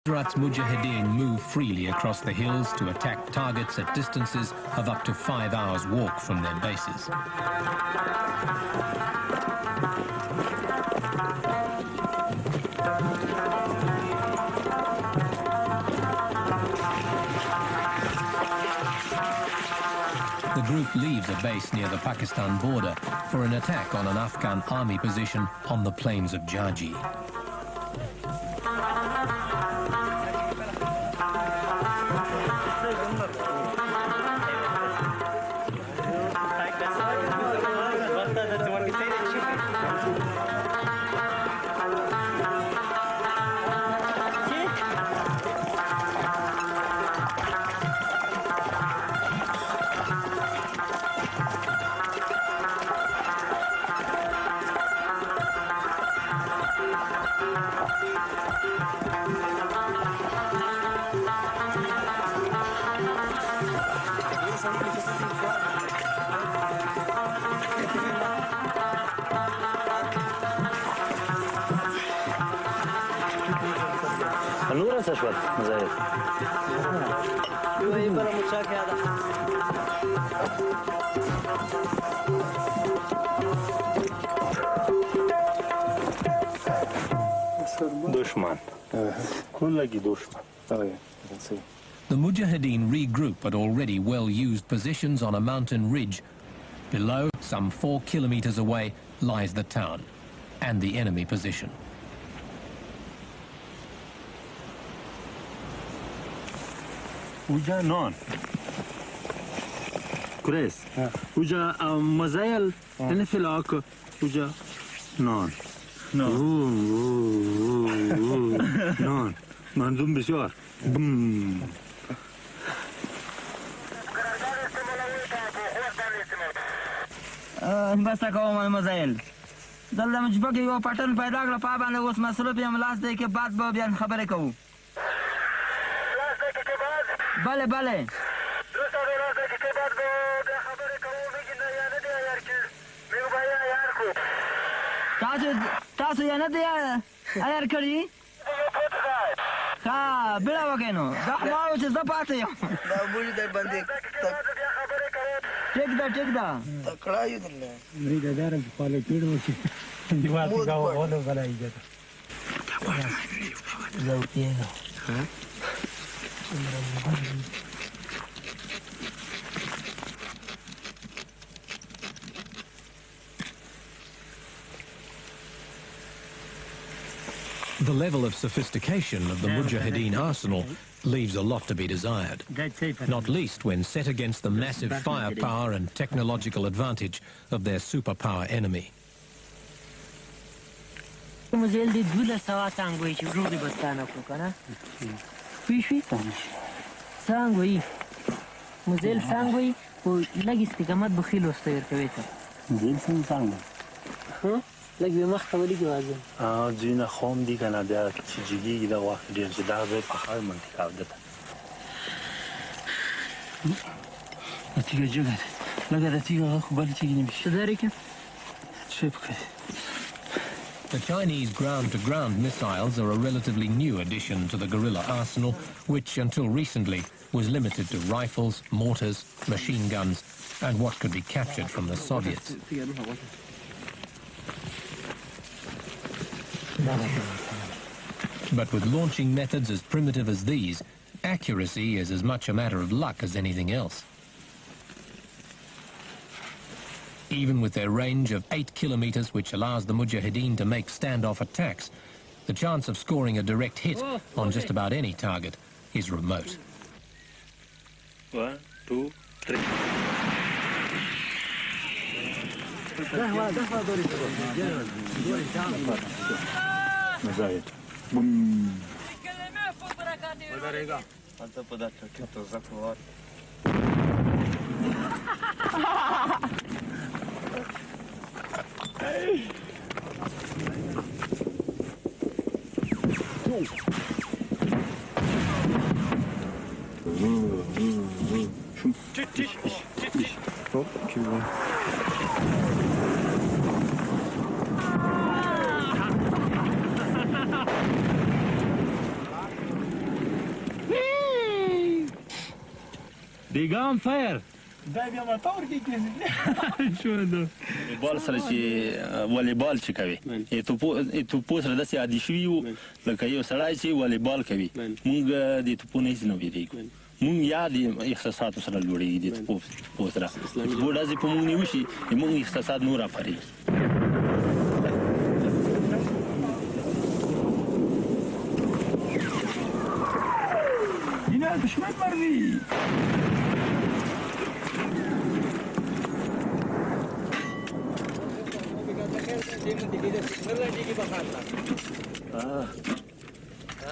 Gujarat's Mujahideen move freely across the hills to attack targets at distances of up to 5 hours' walk from their bases. The group leaves a base near the Pakistan border for an attack on an Afghan army position on the plains of Jaji. The Mujahideen regroup at already well-used positions on a mountain ridge. Below, some 4 kilometers away, lies the town and the enemy position. Uja non. Chris. Uja mazail tenefilak uja non. No. Non. Mandum bishar. Boom. बसा को missile जल्दी मुझ पर वो pattern पैदा कर पाबा ने उस मसले पे हम लास्ट डे के बाद वो बयान खबरें कहूँ भले भले तासु या न दिया यार करी हाँ बिना वकेनो दामाओ से ज़पाते हो दाबुली दर बंदे Take that. Takra you dille. Ni da daram pale piro si. Diwar ka hodo gala ije. Zautieno. Ha? The level of sophistication of the Mujahideen arsenal leaves a lot to be desired, not least when set against the massive firepower and technological advantage of their superpower enemy. Like we must have a little. Jina home di Canada, Chigi, the walk, the Dave, Harmon, that. I think a jugget. Look at the tigger, but chicken. The Chinese ground-to-ground missiles are a relatively new addition to the guerrilla arsenal, which until recently was limited to rifles, mortars, machine guns, and what could be captured from the Soviets. But with launching methods as primitive as these, accuracy is as much a matter of luck as anything else. Even with their range of 8 kilometers, which allows the Mujahideen to make standoff attacks, the chance of scoring a direct hit on just about any target is remote. 1, 2, 3. They go on fire. بال سره چې والیبال چې کوي توپو سره داسې عادي شوي یو لکه یو سړی چې والیبال کوي مونږ د توپو نه هېڅ نه وېرېږو مونږ یا د احساساتو سره لوړېږي د توپو سره توپو ډزې په مونږ نیو شي د مونږ احساسات نور راپارېږي اینا دشمن مردی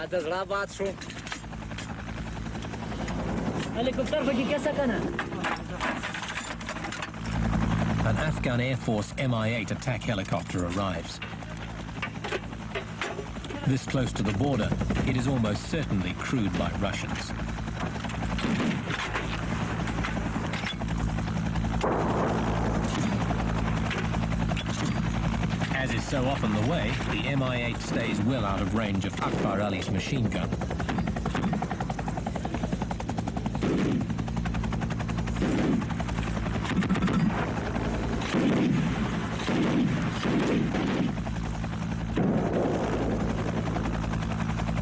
هذا غرابات شو هليكوبتر فجي كيسا كان An Afghan Air Force Mi-8 attack helicopter arrives. This close to the border, it is almost certainly crewed by Russians. As is so often the way, the Mi-8 stays well out of range of Akbar Ali's machine gun.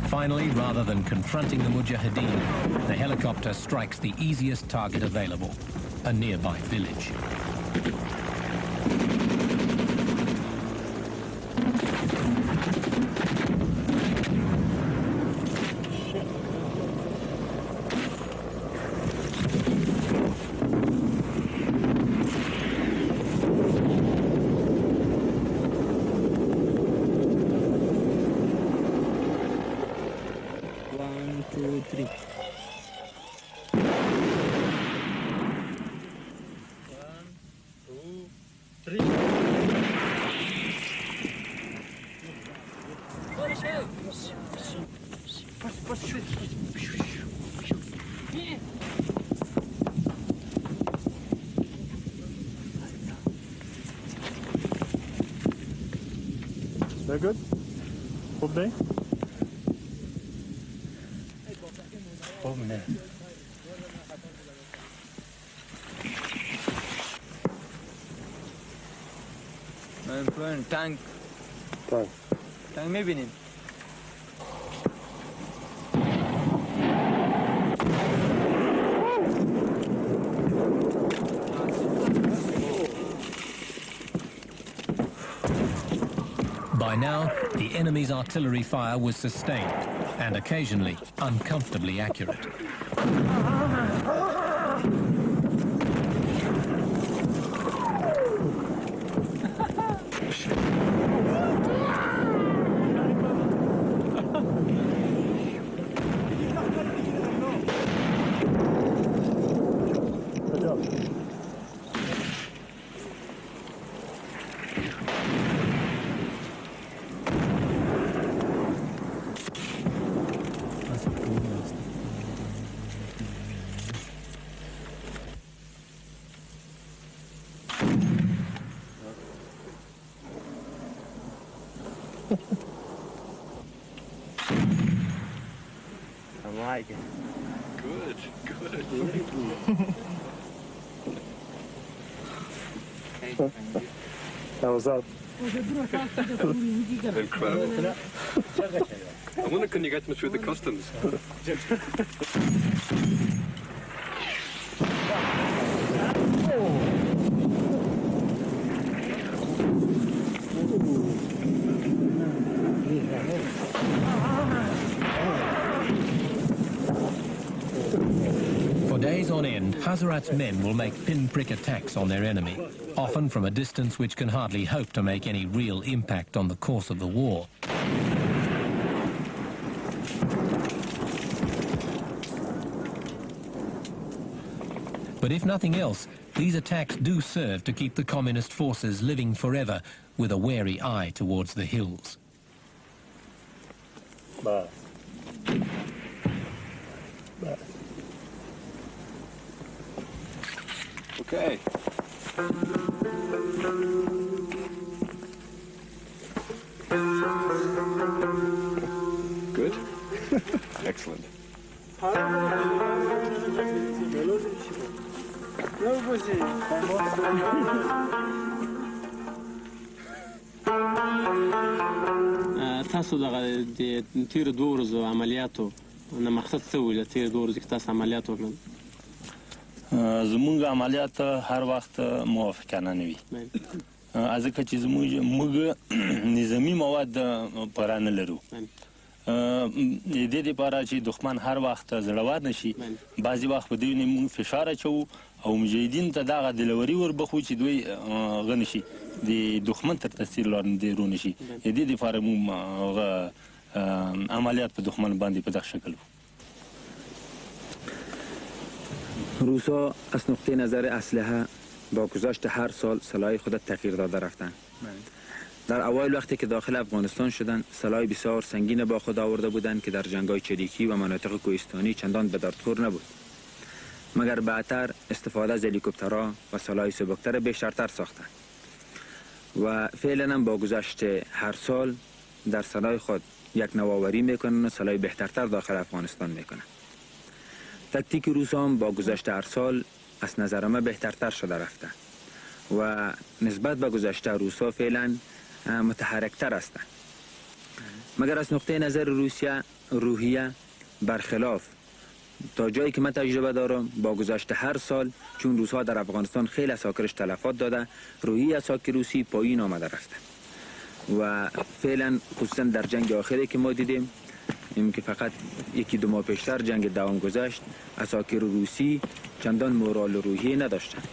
Finally, rather than confronting the Mujahideen, the helicopter strikes the easiest target available, a nearby village. They're good? Good day? Oh, man. من تانک میبینیم By now, the enemy's artillery fire was sustained and occasionally uncomfortably accurate. I like it. Good, good. How was that? Incredible. I wonder, can you get them through the customs? For days on end, Hazarat's men will make pinprick attacks on their enemy, often from a distance which can hardly hope to make any real impact on the course of the war. But if nothing else, these attacks do serve to keep the communist forces living forever with a wary eye towards the hills. Bye. Okay. Good. Excellent. تاسو دغه د تیر 2 ورځو عملیاتو نه مقصد څه و؟ تیر 2 ورځې کې تاسو عملیات وکړل. زمونږ عملیات هر وخت موافقانه نه وي، ځکه چې موږ نظامي مواد پوره نه لرو. د دې دپاره چې دښمن هر وخت زړور نه شي، بعضې وخت په دوی موږ فشار اچوو او مجاهدینو ته دغه دلوري وربخو چې دوی هغه نه شي، د دښمن تر تاثیر لاندې رو نه شي. د دې دپاره موږ عملیات په دښمن باندې په دغه شکل و. روسا از نقطه نظر اسلحه با گذشت هر سال سلاح خود تغییر داده رفتند. در اوایل وقتی که داخل افغانستان شدند سلاح بسیار سنگین با خود آورده بودند که در جنگ‌های چریکی و مناطق کوهستانی چندان به دردخور نبود، مگر بعدتر استفاده از هلیکوپترها و سلاح سبکتر بیشتر ساختند و فعلا با گذشت هر سال در سلاح خود یک نوآوری میکنند و سلاح بهترتر داخل افغانستان میکنند. تاکتیک روس هم با گذشت هر سال از نظر من بهترتر شده رفته و نسبت به گذشته روسا فعلا متحرکتر هستند، مگر از نقطه نظر روسیه روحیه برخلاف تا جایی که من تجربه دارم با گذشت هر سال، چون روسها در افغانستان خیلی اساکرش تلفات داده، روحیه اساکر روسی پایین آمده رفته و فعلا خصوصا در جنگ آخری که ما دیدیم، این که فقط 1-2 ماه پیشتر جنگ دوام گذشت، اساکر روسی چندان مورال روحی نداشتند.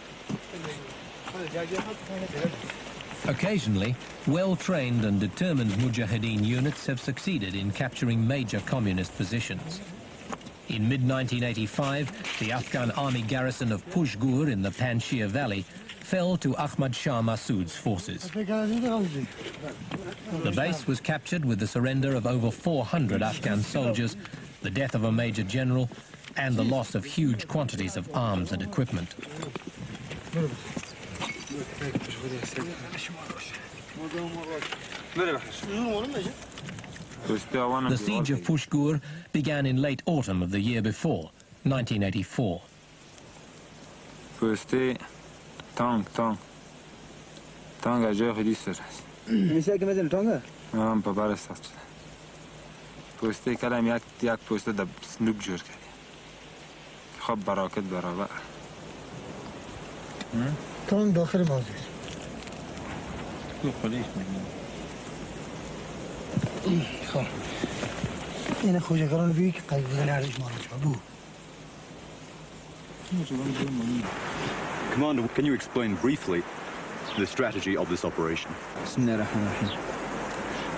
Occasionally, well-trained and determined Mujahideen units have succeeded in capturing major communist positions. In mid-1985, the Afghan army garrison of Pushgur in the Panjshir Valley fell to Ahmad Shah Massoud's forces. The base was captured with the surrender of over 400 Afghan soldiers, the death of a major general, and the loss of huge quantities of arms and equipment. The siege of Pushgur began in late autumn of the year before, 1984. پوسته کلم یک پوسته در سنوب جور کردی خب براکت برابر تانگ داخل مازید خب این خوشگران بی که قیبه نرش مارج بو. Commander, can you explain briefly the strategy of this operation? بسم الله الرحمن الرحیم.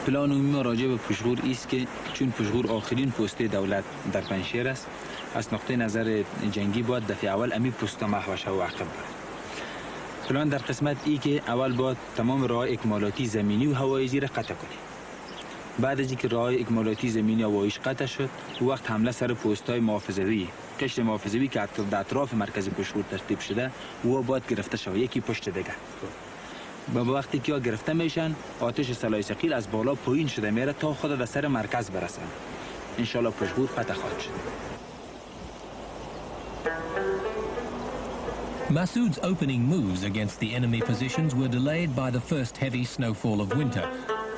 پلان ما راجع به پشغور است که چون پشغور آخرین پوسته دولت در پنجشیر است، از نقطه نظر جنگی باید دفعه اول امی پوسته محو شه و عقب بره. پلان در قسمت ای که اول باید تمام راه اکمالاتی زمینی و هوایی زیر قطع کنی. بعد از اینکه راه اکمالاتی زمینی و هواییش قطع شد، وقت حمله سر پست‌های محافظه‌ای، قشر محافظه‌ای که در اطراف مرکز پشغور ترتیب شده و باید گرفته شود یکی پشت دیگه. با وقتی که گرفته میشن، آتش سلاح ثقیل از بالا پایین شده میره تا خود به سر مرکز برسن. ان شاء الله پشغور فتح خواهد شد. Massoud's opening moves against the enemy positions were delayed by the first heavy snowfall of winter,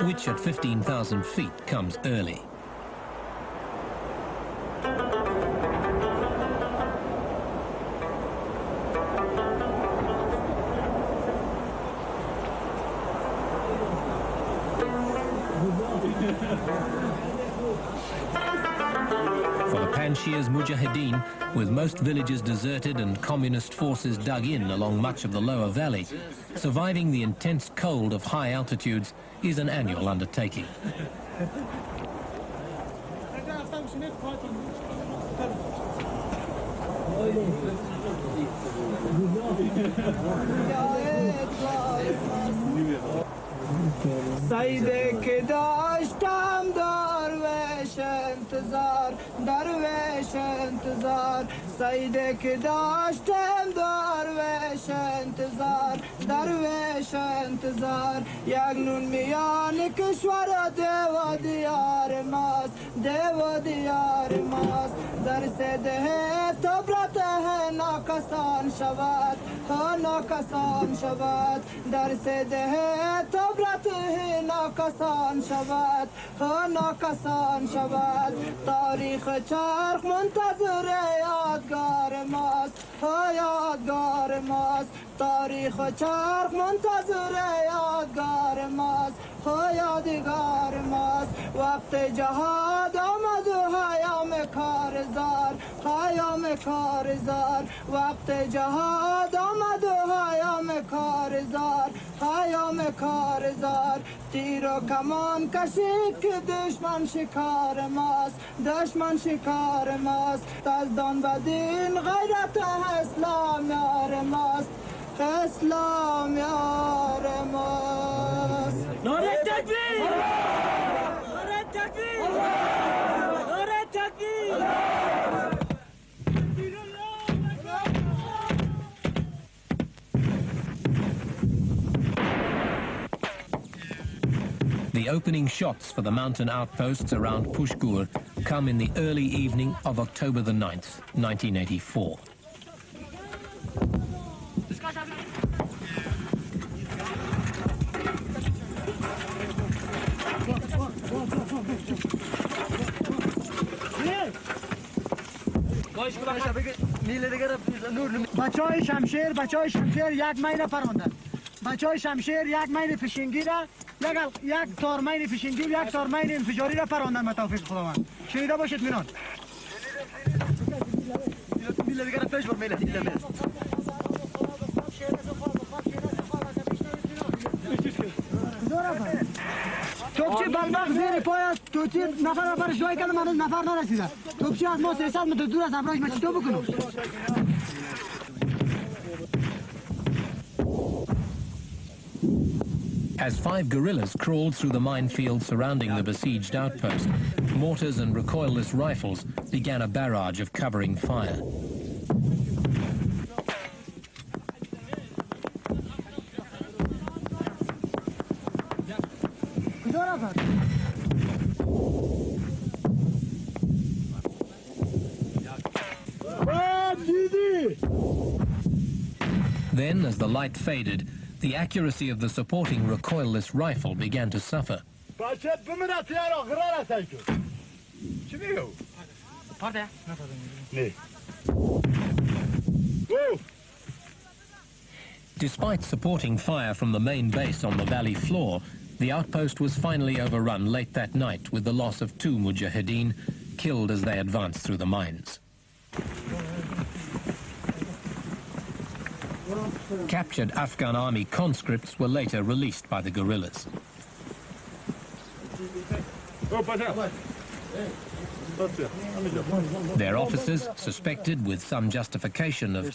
which at 15,000 feet comes early. For the Panjshir's Mujahideen, with most villages deserted and communist forces dug in along much of the lower valley, surviving the intense cold of high altitudes is an annual undertaking. سایده که داشتم درویش انتظار درویش انتظار سایده که داشتم درویش انتظار درویش انتظار یک نون میان کشور دیو دیار ماست دیو دیار ماست در سده تبرت ناکسان شود ناکسان شود در سده تبرت ناکسان شود ناکسان شود تاریخ چرخ منتظر یادگار ماست یادگار ماست تاریخ چرخ منتظر یادگار ماست یادگار ماست وقت جهاد آمد و پیام کارزار پیام کارزار وقت جهاد آمد و پیام کارزار پیام کارزار تیر و کمان کشید که دشمن شکار ماست دشمن شکار ماست تزدان و دین غیرت اسلام یار ماست اسلام یار ماست نعره تکبیر نعره تکبیر نعره تکبیر The opening shots for the mountain outposts around Pushgur come in the early evening of October the 9th, 1984. بچهای شمشیر یک مین پراندن بچهای شمشیر یک مین فشنگی را یک تارمین فشنگی و یک تارمین انفجاری را پراندن به توفیق خداوند شنیده باشید میران میله دیگر پیش بر میله توپچی بلبق زیر پای توپچی نفرش جای کردم هنوز نفر نرسیده توپچی از ما 300 متر دور از ابراج ما چطور بکنم As 5 guerrillas crawled through the minefield surrounding the besieged outpost, mortars and recoilless rifles began a barrage of covering fire. Then, as the light faded, the accuracy of the supporting recoilless rifle began to suffer. Despite supporting fire from the main base on the valley floor, the outpost was finally overrun late that night with the loss of 2 mujahideen killed as they advanced through the mines. Captured Afghan army conscripts were later released by the guerrillas. Their officers, suspected with some justification of